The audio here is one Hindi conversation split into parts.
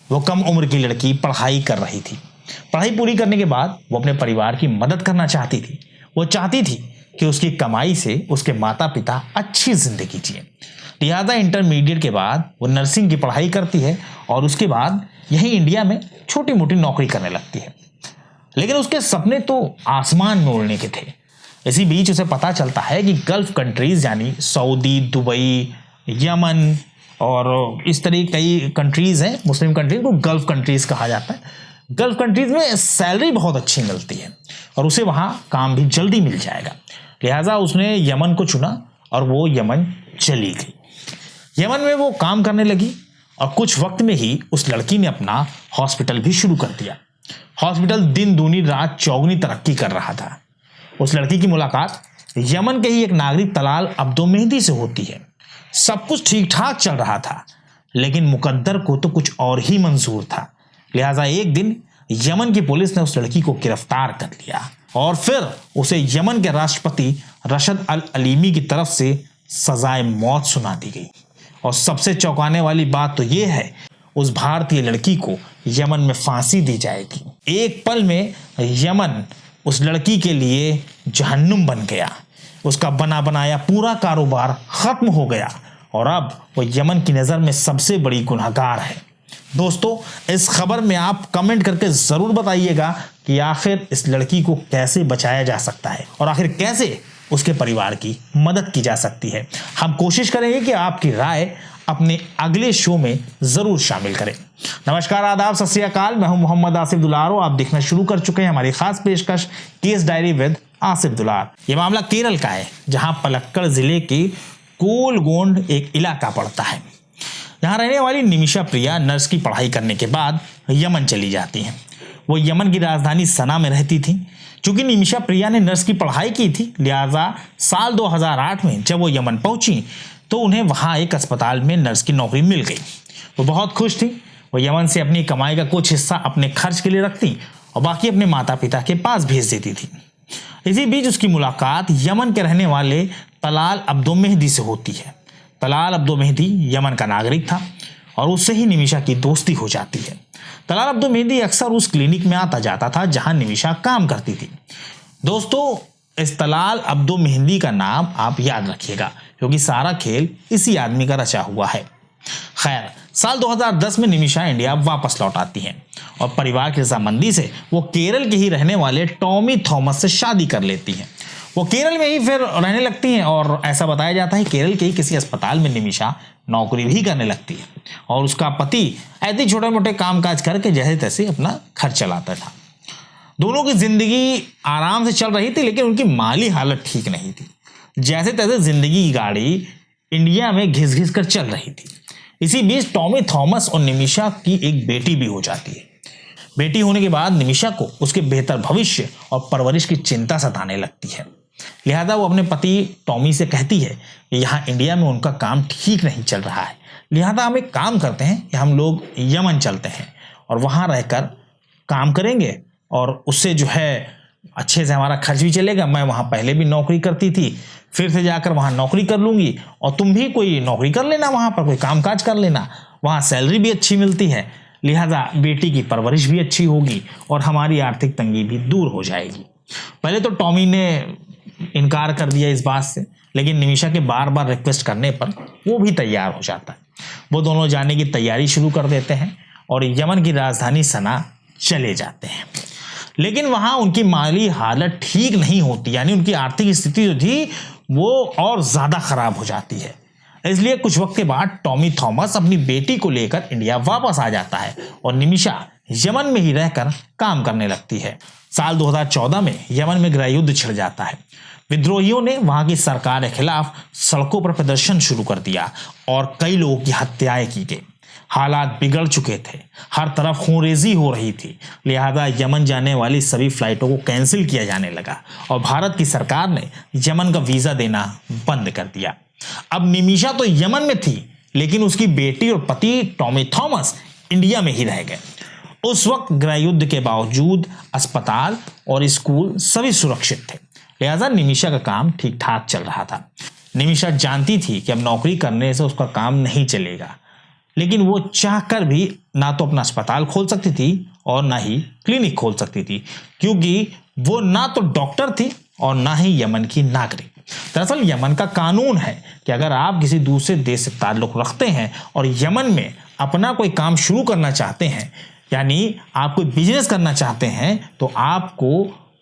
वो कम उम्र की लड़की पढ़ाई कर रही थी। पढ़ाई पूरी करने के बाद वो अपने परिवार की मदद करना चाहती थी। वो चाहती थी कि उसकी कमाई से उसके माता पिता अच्छी जिंदगी जिए। लिहाजा इंटरमीडिएट के बाद वो नर्सिंग की पढ़ाई करती है और उसके बाद यहीं इंडिया में छोटी मोटी नौकरी करने लगती है। लेकिन उसके सपने तो आसमान में उड़ने के थे। इसी बीच उसे पता चलता है कि गल्फ कंट्रीज यानी सऊदी, दुबई, यमन और इस तरह कई कंट्रीज हैं, मुस्लिम कंट्रीज को गल्फ कंट्रीज कहा जाता है। गल्फ कंट्रीज में सैलरी बहुत अच्छी मिलती है और उसे वहाँ काम भी जल्दी मिल जाएगा। लिहाजा उसने यमन को चुना और वो यमन चली गई। यमन में वो काम करने लगी और कुछ वक्त में ही उस लड़की ने अपना हॉस्पिटल भी शुरू कर दिया। हॉस्पिटल दिन दूनी रात चौगुनी तरक्की कर रहा था। उस लड़की की मुलाकात यमन के ही एक नागरिक तलाल अब्दो मेहदी से होती है। सब कुछ ठीक ठाक चल रहा था, लेकिन मुकद्दर को तो कुछ और ही मंजूर था। लिहाजा एक दिन यमन की पुलिस ने उस लड़की को गिरफ्तार कर लिया और फिर उसे यमन के राष्ट्रपति रशद अल अलीमी की तरफ से सजाए मौत सुना दी गई। और सबसे चौंकाने वाली बात तो यह है, उस भारतीय लड़की को यमन में फांसी दी जाएगी। एक पल में यमन उस लड़की के लिए जहन्नुम बन गया। उसका बना बनाया पूरा कारोबार खत्म हो गया और अब वो यमन की नज़र में सबसे बड़ी गुनहगार है। दोस्तों, इस खबर में आप कमेंट करके ज़रूर बताइएगा कि आखिर इस लड़की को कैसे बचाया जा सकता है और आखिर कैसे उसके परिवार की मदद की जा सकती है। हम कोशिश करेंगे कि आपकी राय अपने अगले शो में ज़रूर शामिल करें। नमस्कार, आदाब, सत श्री अकाल। मैं हूं मोहम्मद आसिफ दुलार। आप देखना शुरू कर चुके हैं हमारी खास पेशकश केस डायरी विद आसिफ दुलार। ये मामला केरल का है, जहां पलक्कड़ जिले के कोलगोंड एक इलाका पड़ता है। यहाँ रहने वाली निमिषा प्रिया नर्स की पढ़ाई करने के बाद यमन चली जाती हैं। वो यमन की राजधानी सना में रहती थी। चूंकि निमिषा प्रिया ने नर्स की पढ़ाई की थी, लिहाजा साल 2008 में जब वो यमन पहुंची तो उन्हें वहाँ एक अस्पताल में नर्स की नौकरी मिल गई। वो बहुत खुश थी। वो यमन से अपनी कमाई का कुछ हिस्सा अपने खर्च के लिए रखती और बाकी अपने माता पिता के पास भेज देती थी। इसी बीच उसकी मुलाकात यमन के रहने वाले तलाल अब्दो मेहदी से होती है। तलाल अब्दो मेहदी यमन का नागरिक था और उससे ही निमिषा की दोस्ती हो जाती है। तलाल अब्दो मेहदी अक्सर उस क्लिनिक में आता जाता था जहां निमिषा काम करती थी। दोस्तों, इस तलाल अब्दो मेहदी का नाम आप याद रखिएगा, क्योंकि सारा खेल इसी आदमी का रचा हुआ है। खैर, साल 2010 में निमिषा इंडिया वापस लौट आती हैं और परिवार की रजामंदी से वो केरल के ही रहने वाले टॉमी थॉमस से शादी कर लेती हैं। वो केरल में ही फिर रहने लगती हैं और ऐसा बताया जाता है केरल के ही किसी अस्पताल में निमिषा नौकरी भी करने लगती है और उसका पति ऐसे छोटे मोटे कामकाज करके जैसे तैसे अपना खर्च चलाता था। दोनों की जिंदगी आराम से चल रही थी, लेकिन उनकी माली हालत ठीक नहीं थी। जैसे तैसे जिंदगी की गाड़ी इंडिया में घिस घिस कर चल रही थी। इसी बीच टॉमी थॉमस और निमिषा की एक बेटी भी हो जाती है। बेटी होने के बाद निमिषा को उसके बेहतर भविष्य और परवरिश की चिंता सताने लगती है। लिहाजा वो अपने पति टॉमी से कहती है कि यहाँ इंडिया में उनका काम ठीक नहीं चल रहा है। लिहाजा हम एक काम करते हैं कि हम लोग यमन चलते हैं और वहाँ रहकर काम करेंगे और उससे जो है अच्छे से हमारा खर्च भी चलेगा। मैं वहाँ पहले भी नौकरी करती थी, फिर से जाकर वहाँ नौकरी कर लूँगी और तुम भी कोई नौकरी कर लेना, वहाँ पर कोई कामकाज कर लेना। वहाँ सैलरी भी अच्छी मिलती है। लिहाजा बेटी की परवरिश भी अच्छी होगी और हमारी आर्थिक तंगी भी दूर हो जाएगी। पहले तो टॉमी ने इनकार कर दिया इस बात से, लेकिन निमिषा के बार बार रिक्वेस्ट करने पर वो भी तैयार हो जाता है। वो दोनों जाने की तैयारी शुरू कर देते हैं और यमन की राजधानी सना चले जाते हैं। लेकिन वहाँ उनकी माली हालत ठीक नहीं होती, यानी उनकी आर्थिक स्थिति जो थी वो और ज़्यादा ख़राब हो जाती है। इसलिए कुछ वक्त के बाद टॉमी थॉमस अपनी बेटी को लेकर इंडिया वापस आ जाता है और निमिषा यमन में ही रहकर काम करने लगती है। साल 2014 में यमन में गृह युद्ध छिड़ जाता है। विद्रोहियों ने वहां की सरकार के खिलाफ सड़कों पर प्रदर्शन शुरू कर दिया और कई लोगों की हत्याएं की गई। हालात बिगड़ चुके थे, हर तरफ खूनरेजी हो रही थी। लिहाजा यमन जाने वाली सभी फ्लाइटों को कैंसिल किया जाने लगा और भारत की सरकार ने यमन का वीज़ा देना बंद कर दिया। अब निमिषा तो यमन में थी, लेकिन उसकी बेटी और पति टॉमी थॉमस इंडिया में ही रह गए। उस वक्त गृह युद्ध के बावजूद अस्पताल और स्कूल सभी सुरक्षित थे। लिहाजा निमिषा का काम ठीक ठाक चल रहा था। निमिषा जानती थी कि अब नौकरी करने से उसका काम नहीं चलेगा। लेकिन वो चाहकर भी ना तो अपना अस्पताल खोल सकती थी और ना ही क्लिनिक खोल सकती थी, क्योंकि वो ना तो डॉक्टर थी और ना ही यमन की नागरिक। दरअसल यमन का कानून है कि अगर आप किसी दूसरे देश से ताल्लुक रखते हैं और यमन में अपना कोई काम शुरू करना चाहते हैं, यानी आप कोई बिजनेस करना चाहते हैं, तो आपको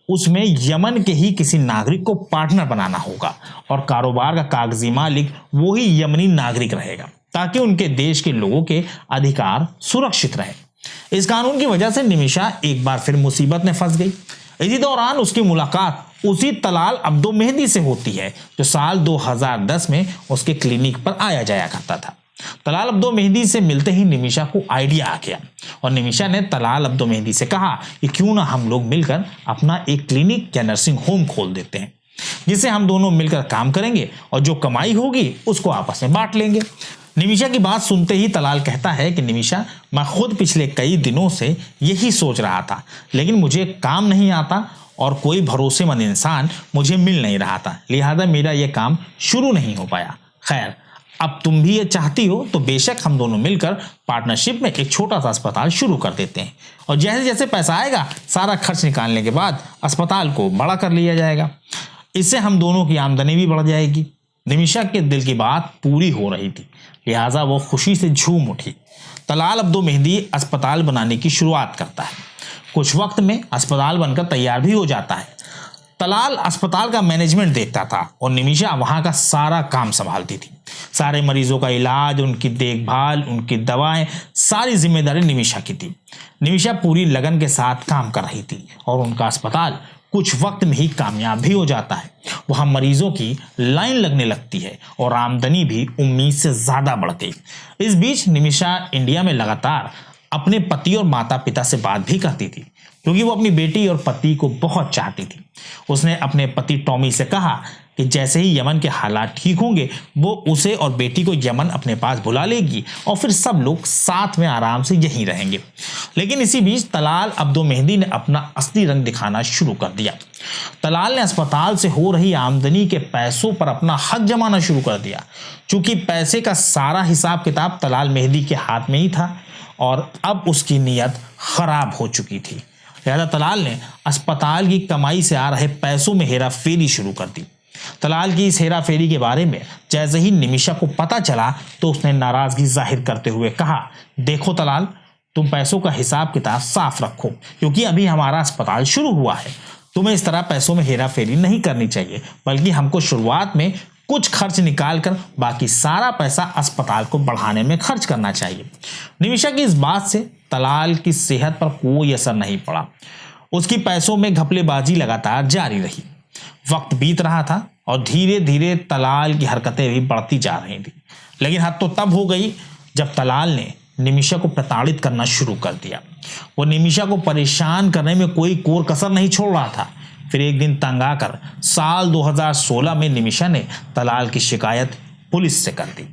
उसमें यमन के ही किसी नागरिक को पार्टनर बनाना होगा और कारोबार का कागजी मालिक वो ही यमनी नागरिक रहेगा, ताकि उनके देश के लोगों के अधिकार सुरक्षित रहे। इस कानून की वजह से निमिषा एक बार फिर मुसीबत में फंस गई। इसी दौरान उसकी मुलाकात उसी तलाल अब्दो मेहदी से होती है जो साल 2010 में उसके क्लिनिक पर आया जाया करता था। तलाल अब्दो मेहदी से मिलते ही निमिषा को आइडिया आ गया और निमिषा ने तलाल अब्दो मेहदी से कहा कि क्यों ना हम लोग मिलकर अपना एक क्लिनिक या नर्सिंग होम खोल देते हैं, जिसे हम दोनों मिलकर काम करेंगे और जो कमाई होगी उसको आपस में बांट लेंगे। निमिषा की बात सुनते ही तलाल कहता है कि निमिषा, मैं खुद पिछले कई दिनों से यही सोच रहा था, लेकिन मुझे काम नहीं आता और कोई भरोसेमंद इंसान मुझे मिल नहीं रहा था, लिहाजा मेरा यह काम शुरू नहीं हो पाया। खैर, अब तुम भी ये चाहती हो तो बेशक हम दोनों मिलकर पार्टनरशिप में एक छोटा सा अस्पताल शुरू कर देते हैं और जैसे जैसे पैसा आएगा सारा खर्च निकालने के बाद अस्पताल को बड़ा कर लिया जाएगा। इससे हम दोनों की आमदनी भी बढ़ जाएगी। निमिषा के दिल की बात पूरी हो रही थी, लिहाजा वो खुशी से झूम उठी। तलाल अब्दो मेहदी अस्पताल बनाने की शुरुआत करता है। कुछ वक्त में अस्पताल बनकर तैयार भी हो जाता है। तलाल अस्पताल का मैनेजमेंट देखता था और निमिषा वहां का सारा काम संभालती थी। सारे मरीजों का इलाज, उनकी देखभाल, उनकी दवाएं, सारी जिम्मेदारी निमिषा की थी। निमिषा पूरी लगन के साथ काम कर रही थी और उनका अस्पताल कुछ वक्त में ही कामयाब भी हो जाता है। वहां मरीजों की लाइन लगने लगती है और आमदनी भी उम्मीद से ज्यादा बढ़ गई। इस बीच निमिषा इंडिया में लगातार अपने पति और माता पिता से बात भी करती थी, क्योंकि वो अपनी बेटी और पति को बहुत चाहती थी। उसने अपने पति टॉमी से कहा कि जैसे ही यमन के हालात ठीक होंगे वो उसे और बेटी को यमन अपने पास बुला लेगी और फिर सब लोग साथ में आराम से यहीं रहेंगे। लेकिन इसी बीच तलाल अब्दो मेहदी ने अपना असली रंग दिखाना शुरू कर दिया। तलाल ने अस्पताल से हो रही आमदनी के पैसों पर अपना हक जमाना शुरू कर दिया। चूंकि पैसे का सारा हिसाब किताब तलाल मेहदी के हाथ में ही था और अब उसकी नीयत खराब हो चुकी थी। लिहाजा तलाल ने अस्पताल की कमाई से आ रहे पैसों में हेरा फेरी शुरू कर दी। तलाल की इस हेरा फेरी के बारे में जैसे ही निमिषा को पता चला तो उसने नाराजगी जाहिर करते हुए कहा, देखो तलाल, तुम पैसों का हिसाब किताब साफ रखो, क्योंकि अभी हमारा अस्पताल शुरू हुआ है। तुम्हें इस तरह पैसों में हेरा फेरी नहीं करनी चाहिए, बल्कि हमको शुरुआत में कुछ खर्च निकाल कर बाकी सारा पैसा अस्पताल को बढ़ाने में खर्च करना चाहिए। निमिषा की इस बात से तलाल की सेहत पर कोई असर नहीं पड़ा। उसकी पैसों में घपलेबाजी लगातार जारी रही। वक्त बीत रहा था और धीरे धीरे तलाल की हरकतें भी बढ़ती जा रही थी। लेकिन हद तो तब हो गई जब तलाल ने निमिषा को प्रताड़ित करना शुरू कर दिया। वो निमिषा को परेशान करने में कोई कोर कसर नहीं छोड़ रहा था। फिर एक दिन तंग आकर साल 2016 में निमिषा ने तलाल की शिकायत पुलिस से कर दी,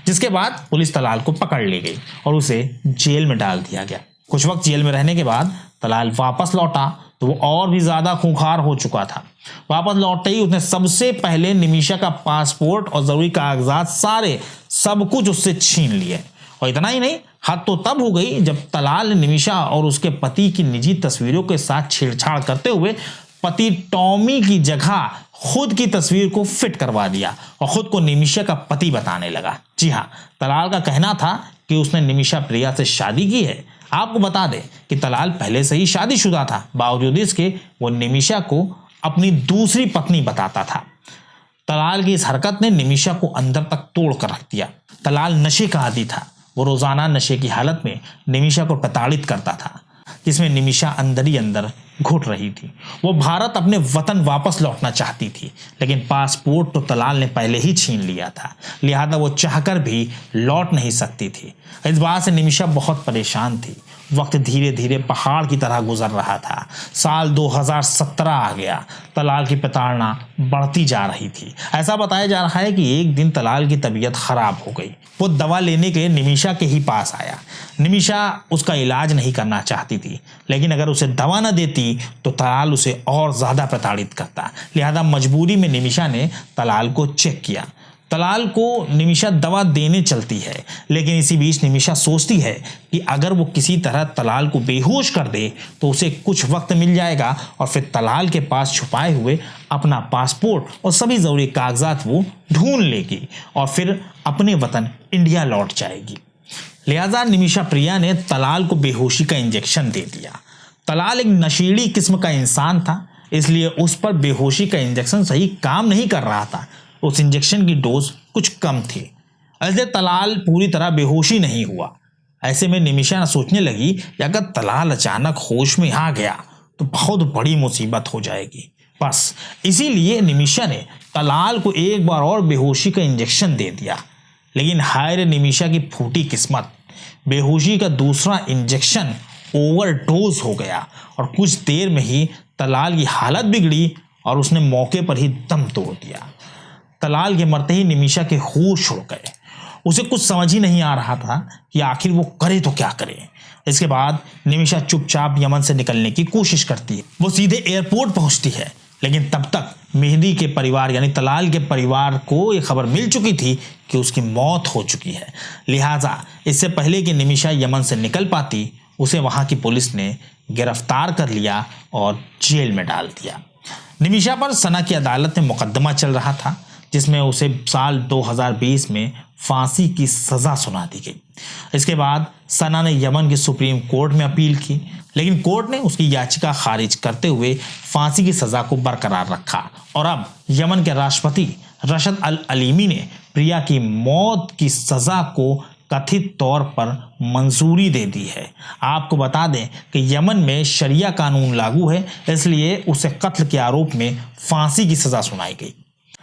जिसके बाद पुलिस तलाल को पकड़ ले गई और उसे जेल में डाल दिया गया। कुछ वक्त जेल में रहने के बाद तलाल वापस लौटा तो वो और भी ज्यादा खूंखार हो चुका था। वापस लौटते ही उसने सबसे पहले निमिषा का पासपोर्ट और जरूरी कागजात सारे सब कुछ उससे छीन लिए। और इतना ही नहीं, हद तो तब हो गई जब तलाल ने निमिषा और उसके पति की निजी तस्वीरों के साथ छेड़छाड़ करते हुए पति टॉमी की जगह खुद की तस्वीर को फिट करवा दिया और खुद को निमिषा का पति बताने लगा। जी हाँ, तलाल का कहना था कि उसने निमिषा प्रिया से शादी की है। आपको बता दें कि तलाल पहले से ही शादीशुदा था, बावजूद इसके वो निमिषा को अपनी दूसरी पत्नी बताता था। तलाल की इस हरकत ने निमिषा को अंदर तक तोड़ कर रख दिया। तलाल नशे का आदी था। वो रोजाना नशे की हालत में निमिषा को प्रताड़ित करता था, जिसमें निमिषा अंदर ही अंदर घुट रही थी। वो भारत अपने वतन वापस लौटना चाहती थी, लेकिन पासपोर्ट तो तलाल ने पहले ही छीन लिया था, लिहाजा वो चाहकर भी लौट नहीं सकती थी। इस बात से निमिषा बहुत परेशान थी। वक्त धीरे धीरे पहाड़ की तरह गुजर रहा था। साल 2017 आ गया। तलाल की प्रताड़ना बढ़ती जा रही थी। ऐसा बताया जा रहा है कि एक दिन तलाल की तबीयत खराब हो गई। वो दवा लेने के लिए निमिषा के ही पास आया। निमिषा उसका इलाज नहीं करना चाहती थी, लेकिन अगर उसे दवा न देती तो तलाल उसे और ज्यादा प्रताड़ित करता। लिहाजा मजबूरी में निमिषा ने तलाल को चेक किया। तलाल को निमिषा दवा देने चलती है, लेकिन इसी बीच निमिषा सोचती है कि अगर वो किसी तरह तलाल को बेहोश कर दे तो उसे कुछ वक्त मिल जाएगा और फिर तलाल के पास छुपाए हुए अपना पासपोर्ट और सभी ज़रूरी कागजात वो ढूंढ लेगी और फिर अपने वतन इंडिया लौट जाएगी। लिहाजा निमिषा प्रिया ने तलाल को बेहोशी का इंजेक्शन दे दिया। तलाल एक नशीली किस्म का इंसान था, इसलिए उस पर बेहोशी का इंजेक्शन सही काम नहीं कर रहा था। उस इंजेक्शन की डोज कुछ कम थी, इसलिए तलाल पूरी तरह बेहोशी नहीं हुआ। ऐसे में निमिषा सोचने लगी कि अगर तलाल अचानक होश में आ गया तो बहुत बड़ी मुसीबत हो जाएगी। बस इसीलिए निमिषा ने तलाल को एक बार और बेहोशी का इंजेक्शन दे दिया। लेकिन हाय रे निमिषा की फूटी किस्मत, बेहोशी का दूसरा इंजेक्शन ओवरडोज हो गया और कुछ देर में ही तलाल की हालत बिगड़ी और उसने मौके पर ही दम तोड़ दिया। तलाल के मरते ही निमिषा के होश उड़ गए। उसे कुछ समझ ही नहीं आ रहा था कि आखिर वो करे तो क्या करे। इसके बाद निमिषा चुपचाप यमन से निकलने की कोशिश करती है। वो सीधे एयरपोर्ट पहुंचती है, लेकिन तब तक मेहदी के परिवार यानी तलाल के परिवार को ये खबर मिल चुकी थी कि उसकी मौत हो चुकी है। लिहाजा इससे पहले कि निमिषा यमन से निकल पाती, उसे वहां की पुलिस ने गिरफ्तार कर लिया और जेल में डाल दिया। निमिषा पर सना की अदालत में मुकदमा चल रहा था, जिसमें उसे साल 2020 में फांसी की सजा सुना दी गई। इसके बाद सना ने यमन की सुप्रीम कोर्ट में अपील की, लेकिन कोर्ट ने उसकी याचिका खारिज करते हुए फांसी की सजा को बरकरार रखा और अब यमन के राष्ट्रपति रशद अल अलीमी ने प्रिया की मौत की सजा को कथित तौर पर मंजूरी दे दी है। आपको बता दें कि यमन में शरिया कानून लागू है, इसलिए उसे कत्ल के आरोप में फांसी की सजा सुनाई गई।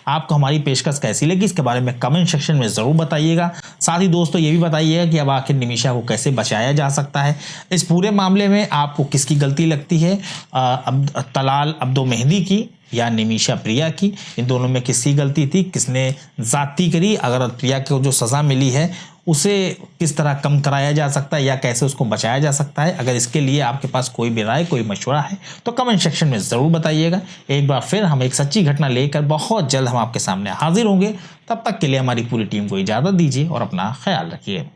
आपको हमारी पेशकश कैसी लगी इसके बारे में कमेंट सेक्शन में ज़रूर बताइएगा। साथ ही दोस्तों ये भी बताइएगा कि अब आखिर निमिषा को कैसे बचाया जा सकता है। इस पूरे मामले में आपको किसकी गलती लगती है, तलाल अब्दो मेहदी की या निमिषा प्रिया की? इन दोनों में किसकी गलती थी, किसने ज़्यादती करी? अगर प्रिया को जो सज़ा मिली है उसे किस तरह कम कराया जा सकता है या कैसे उसको बचाया जा सकता है? अगर इसके लिए आपके पास कोई भी राय, कोई मशवरा है तो कमेंट सेक्शन में ज़रूर बताइएगा। एक बार फिर हम एक सच्ची घटना लेकर बहुत जल्द हम आपके सामने हाजिर होंगे। तब तक के लिए हमारी पूरी टीम को इजाज़त दीजिए और अपना ख्याल रखिए।